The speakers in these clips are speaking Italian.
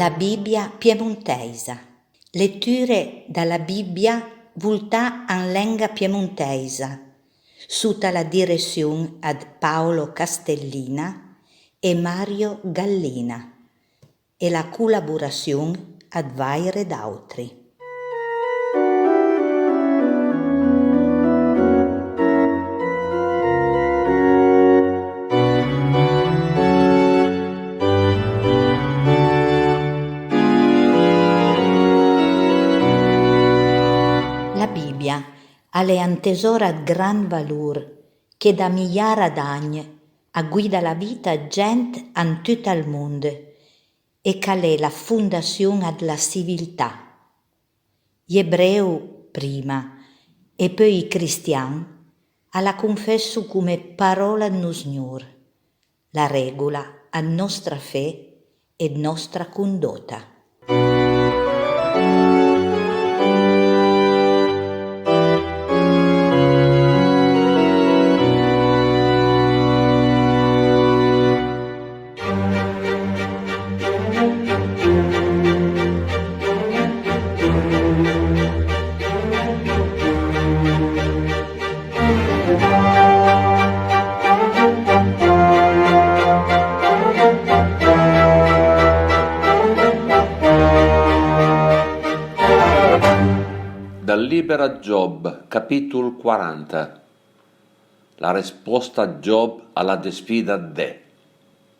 La Bibbia piemontesa. Letture dalla Bibbia vultà en lenga piemontesa, sotto la direzione ad Paolo Castellina e Mario Gallina e la collaborazione ad vaire d'autri. La Bibbia alle un tesoro ad gran valor che da migliaia d'anni guida la vita gente in tutto il mondo e che è la fondazione della civiltà. Gli ebrei prima e poi i cristiani la confesso come parola del Signore, la regola a nostra fede e nostra condotta. Dal libro a Giоб, capitolo 40. La risposta a Giоб alla sfida de.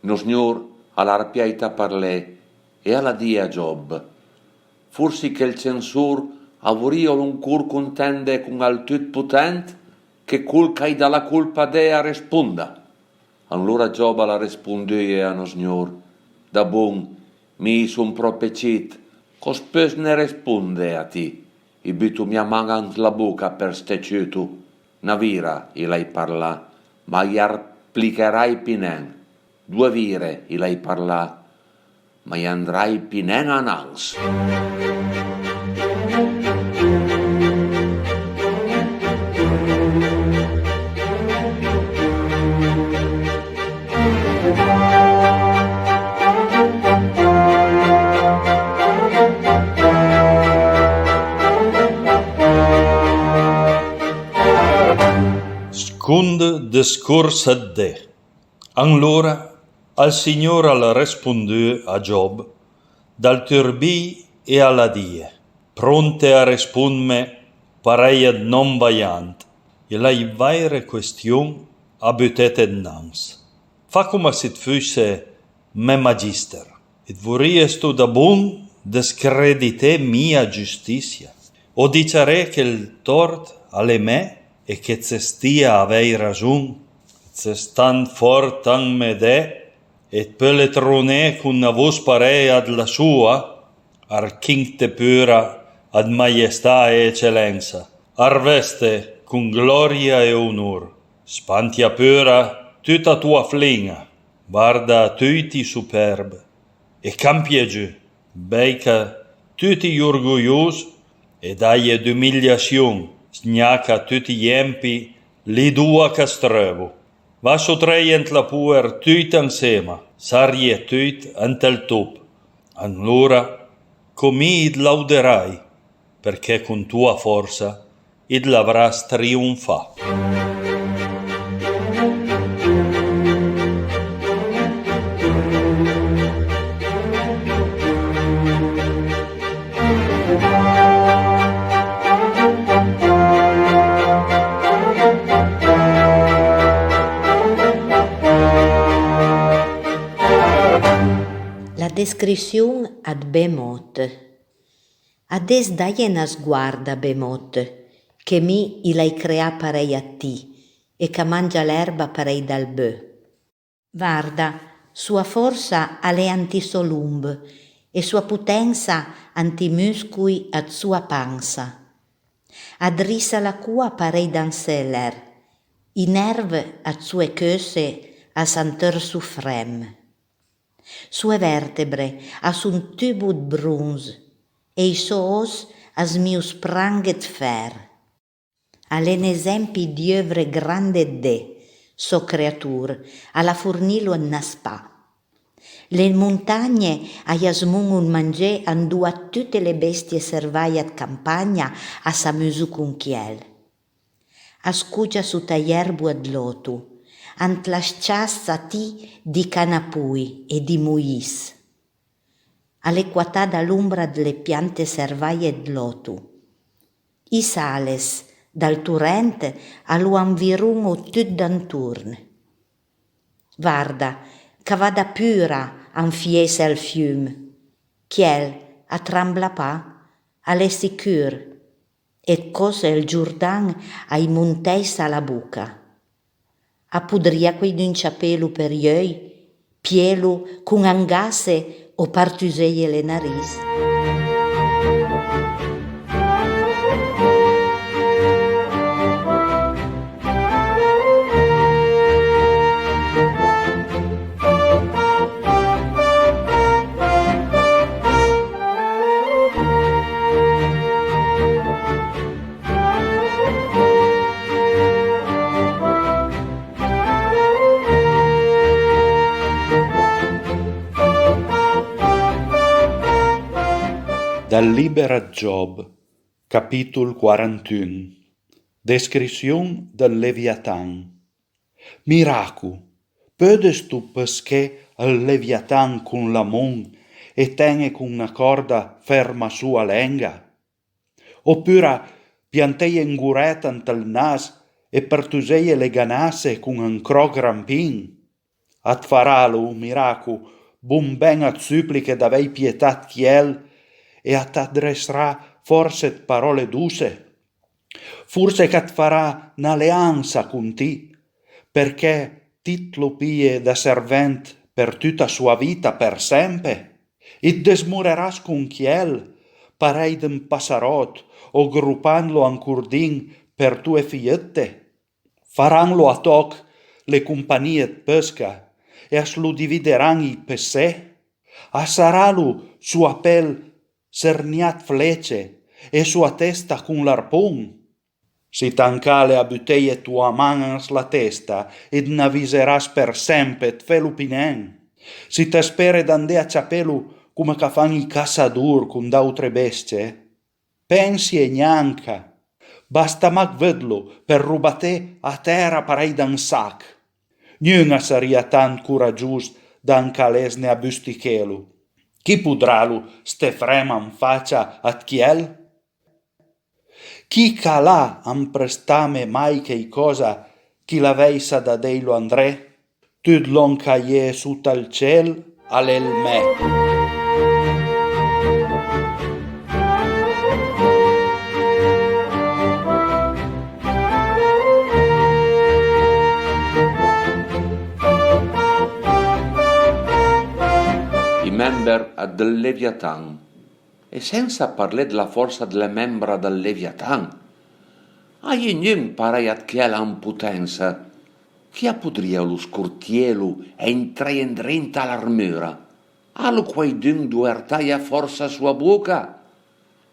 Lo Signore alla rapiaita per lei e alla dia a Giоб. Forse che il censur avorio un cur contende con al tut potent che col cai dalla colpa dea risponda. Allora Giоб alla risponde a lo Signore. Da buon, mi son propecit, cospes ne risponde a ti. I bitu mia mangant la bocca per steciutu. Navira, ilai parla, ma gli arplicherai pinen. 2 vire, ilai parla, ma gli andrai pinen anals. Secund discurs ad de. Allora al Signore alla rispondeu a Giоб dal turbi e alla die, pronte a rispondme parei ad non vaiant, e la vaire question abutete nans. Fa come se fosse me magister, et vorriesto da buon discredite mia giustizia, o dicere che il tort alle me e che se stia avei ragion, se stan fort an me de, et peletrone con una vos parei ad la sua, archincte pura ad maestà e eccellenza, arveste con gloria e onor, spantia pura tutta tua flinga, guarda tutti superb, e campie giù, beica tutti orgoglios, e daie d'umiliazione, sgnacca tutti gli empi, li dua castrevo. Va sottraient la puer tut insema, sarie tut antel top. Allora, comi id lauderai, perché con tua forza id l'avras trionfa. La descrizione ad Bemot. Ades daie una sguarda Bemot, che mi ilai crea parei a ti, e che mangia l'erba parei dal bœ. Varda, sua forza alle antisolumb, e sua potenza antimuscui ad sua panza. Adrissa la cua parei d'anseller, i nerve ad sue cöse a santer suffrem. Sue vertebre as un tubo de bronze e i soos as mius pranget fer. Alen esempi di œuvre grande de, so creatur, alla fornilo naspa. Le montagne aiasmun un mangiè andua tutte le bestie servaiat campagna a samusu con chiel. Ascugia su taierbu ad lotu, ant lasciassa ti di canapui e di muis. All'equatà dall'umbra delle piante servaie d'lotu. I sales dal torrente allo anvirungo tut d'anturn. Varda, che vada pura anfiese al fiume, chiel a trambla pa, alle sicur, e cose il Giordan ai monteis alla buca. A pudria quei d'un ciapelu per ioi, pielu con angasse o partuseie le naris. Dal Libera Job, capítol 41. Descripción del Leviatán. Miracu, podes tu pesche al Leviatán con la mon e tene con una corda ferma sua lenga? Oppure piantei engureta ant nas e pertuseie le ganasse con un cro grampin? At faralo, miracu, bun ben at suppliche d'avei pietat chiel e t'addresserà forse parole duse. Forse che farà un'alleanza con ti, perché ti lo pie da servent per tutta sua vita per sempre, e desmureras con chiel, parei d'un passarot, o gruppanlo ancor din per tue figliette. Faranlo a toc le compagnie de pesca, e as lo divideran i pesè, a saralu sua pel serniat flece e sua testa con l'arpon. Si tancale a buteie tua manans la testa ed n'aviseras per sempre tfelupinen. Si te spere d'ande a ciapelu come ca fan i cassadur con d'autre bestie, pensi e gnanca, basta mag vedlo per rubate a terra parei d'un sac. Niuna saria tant curagius d'ancalesne a bustichelu. Chi pudralu ste freman faccia at chiel? Chi calà am prestame mai chei cosa chi la veisa da deilo André? Tud l'on caie sut al ciel all'el me. Member del Leviathan, e senza parlare della forza delle membra del Leviathan, hai gnun pareiat che ha l'amputenza, chi podria lo scurtielu e entrare in drenta all'armura, allo quei dun duertai a forza sua bocca,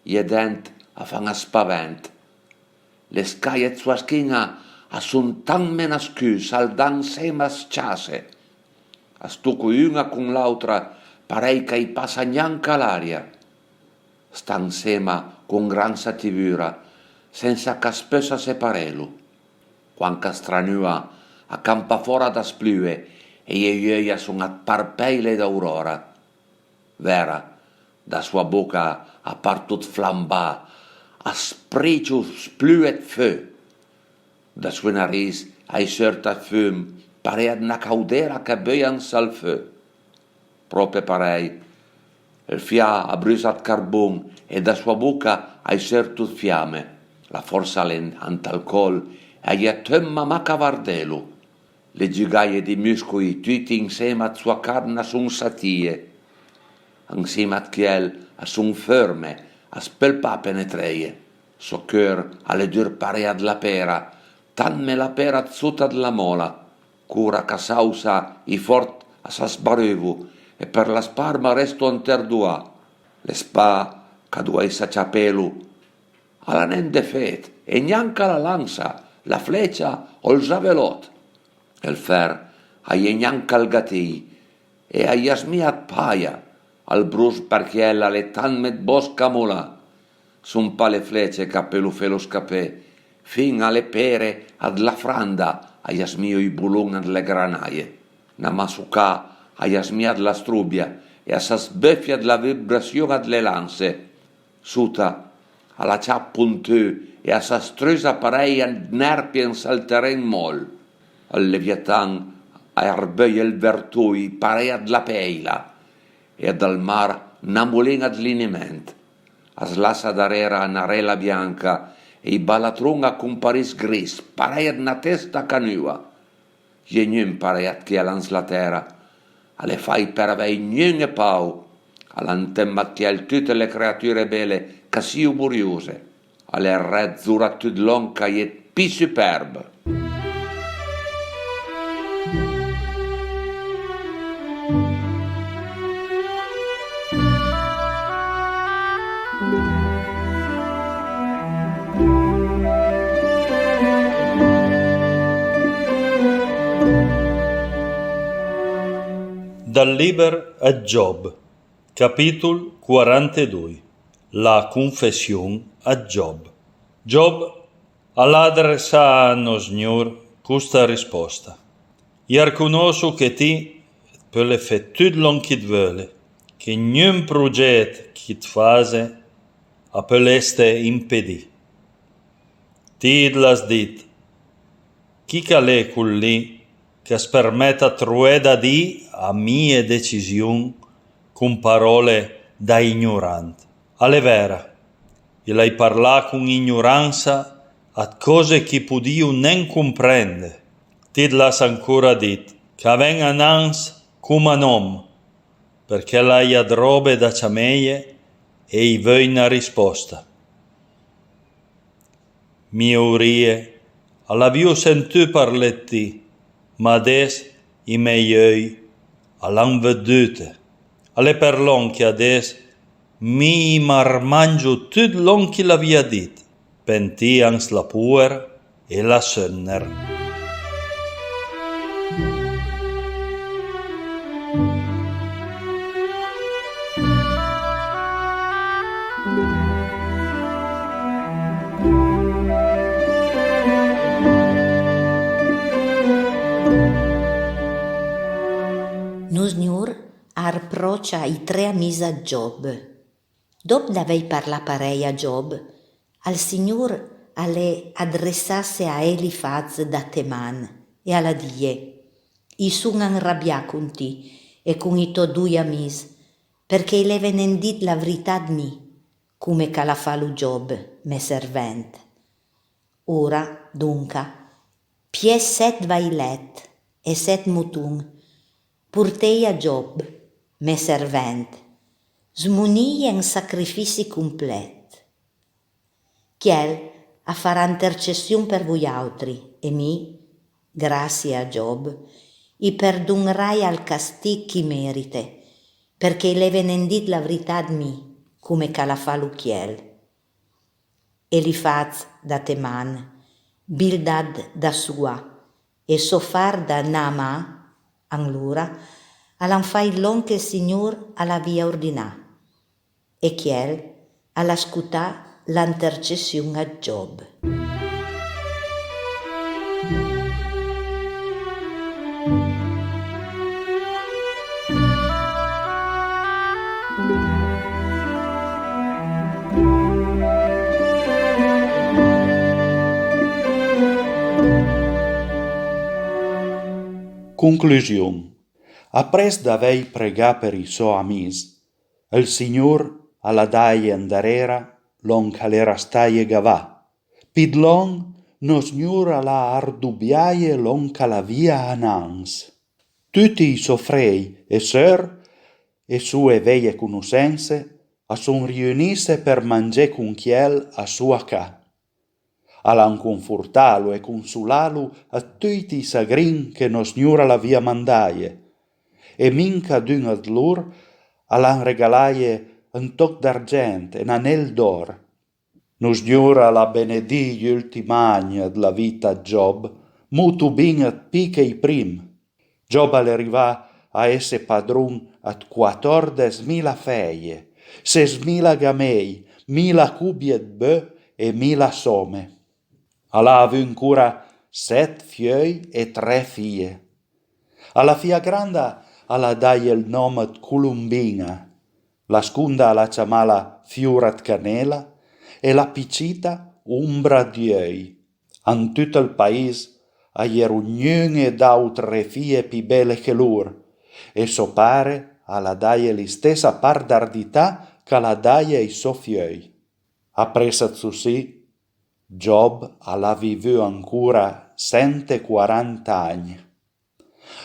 e dent a fan a spavent, le scaie sua schina a son tan menascus al dan semas ciase, a stuco una con l'altra parei che passa neanche l'aria. Stan sema con gran sativura, senza che spessa separelu. Quanca stranua accampa fora da splue e ieia son a parpeile d'aurora. Vera, da sua bocca a partut flambà, a spriciu spluet feu. Da sua nariz ai certa fum, parea una caudera che beians al feu. Proprio parei, il fia ha brusat carbon e da sua bocca hai certo fiamme, la forza antalcol e hai temma ma cavardelo, le gigaie di muscoli tutti insieme a sua carne son satie, insieme a chiel a son ferme, a spelpa penetreie, so cœur alle dur parea della pera, tan me la pera zuta della mola, cura ca sausa i fort a sa sbarevu, e per la sparma resto anterdua, le spa caduai sa ciapelu, alla nende fet, e neanche la lanza, la fleccia o il javelot, il fer, ai neanche il gati, e a jasmiat paia, al brus perché ella le tan met bosca mola, son pa le flece capello felo scapè, fin alle pere ad la franda, a jasmio i bulun ad le granaie, na masucà a jasmiat la strubia, e a sa sbeffia la vibrazione ad le lanze, suta alla ciap puntù e a sa strusa pareia nerpien salteren mol, al leviatan a erbei il vertui pareia ad la peila, e dal mar namulin ad liniment, a slassa darera na rela bianca, e i balatron a comparis gris, pareia na testa canua, genien pareia che alans la terra, alle fai per avei niente pau, all'antemmattiel tutte le creature belle, cassio buriose, alle re zura tudlon caiet pi superbe. Dal liber a Job, capítol 42. La confession a Job. Job all'adressa a nos Signor questa risposta. Iar conosco che ti per le fe tut lon che vele, che niun proget che fase a per l'este impedì. Ti l'has dit, chi calè col lì che spermetta trueda di a mie decisioni con parole da ignorante. Alle vera, e lei parla con ignoranza a cose che podio nem comprende. Ti l'has ancora dit, che ven annans come nom, perché lei ha robe da ciameie e i vuoi una risposta. Mie urie, all'avio sentù parletti, ma adesso i miei occhi l'han vedute. Alle per l'on che adesso mi marmangio tut l'on che l'avia dit, pentians la puer e la sönner. Nos Signor arprocia i tre amici a Job. Dopo d'aver parlato parei a Job, al Signor alle adressasse a Elifaz da Teman e alla die, i sono arrabbiati con ti e con i tuoi due amici, perché le venen dit la verità di me, come che la fa lo Job, me servente. Ora, dunque, pie 7 vailet e 7 mutun, portei a Job, me servente, smunii in sacrifici complet. Chiel a farà intercessione per voi altri, e mi, grazie a Job, i perdonerai al castigo che merite, perché le venendit la verità di me, come che la fa lo chiel. Elifaz da Teman, Bildad da Sua, e Sofar da Nama, allora, all'an fai l'on che il Signor alla via ordinà, e chiel alla scutà l'intercessione a Job. Conclusion. Après d'aver pregat per i suoi amici, il Signor alla daie andarera l'on calera staie gavà. Pid l'on nos Signor alla ardubbiaie l'on calavia anans. Tutti i soffrei e sœur e sue veie conoscenze a son riunisse per mangiare con chiel a sua ca. Allan confortalo e consolalo a tutti i sagrin che nos Signora l'avia mandaie, e minca d'un ad lor allan regalaie un toc d'argent e un anel d'or. Nos Signora la benedì gli ultimi anni della vita a Job, molto ben pi che i prim. Job all'arrivà a esse padrun at 14.000 feie, 6.000 gamei, 1.000 cubiet bœ e 1.000 some. Alla avun cura 7 fiei e 3 fie. Alla fia granda alla dai il nome Columbina, la scunda alla ciamala Fiurat Canela e la piccita Umbra Diei. An tutto il paese a ierugnune d'autre fie pi belle che lur, e so pare alla daie li stessa par d'ardità che la daie i so fiei. Appressa sì, Job alla vivu ancora 140 anni.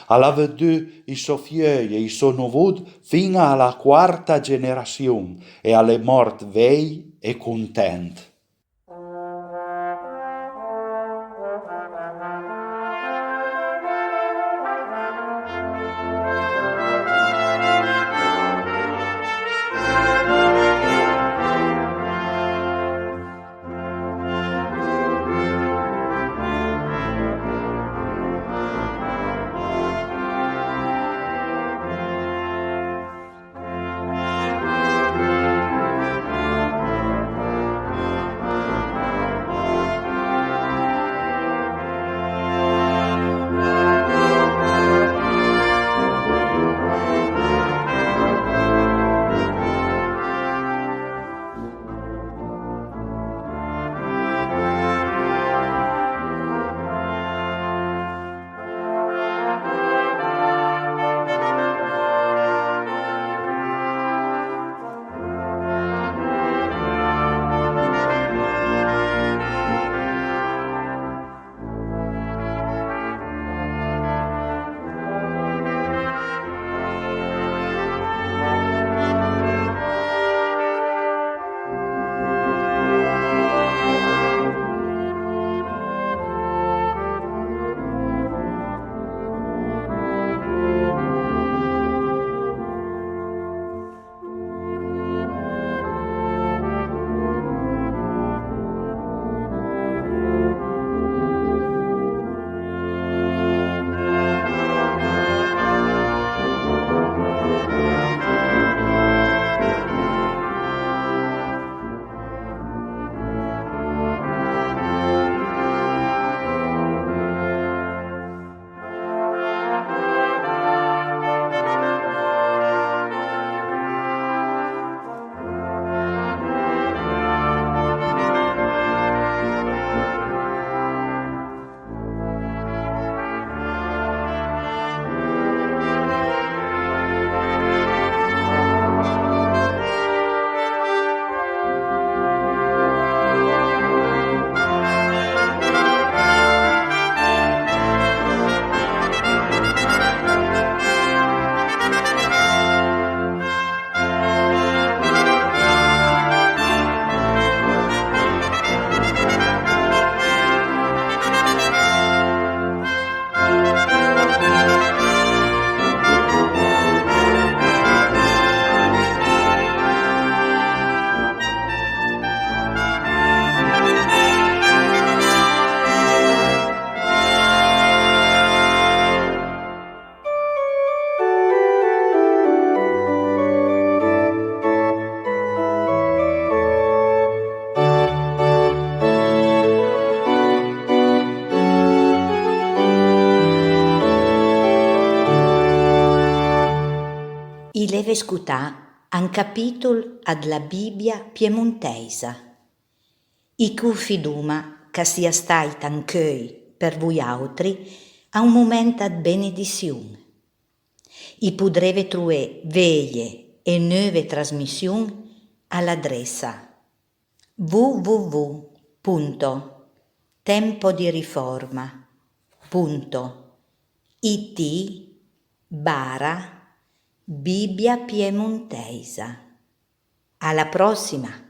Alla vedu i so fiei e i so novud fino alla quarta generazione e alle mort vei e content. I leve scutà un capitol ad la Bibbia piemontesa. I cufiduma che sia stai tanchei per voi altri a un momento ad benedizione. I pudreve true veglie e nuove trasmissioni all'adressa www.tempodiriforma.it/Bibbia Piemontesa. Alla prossima!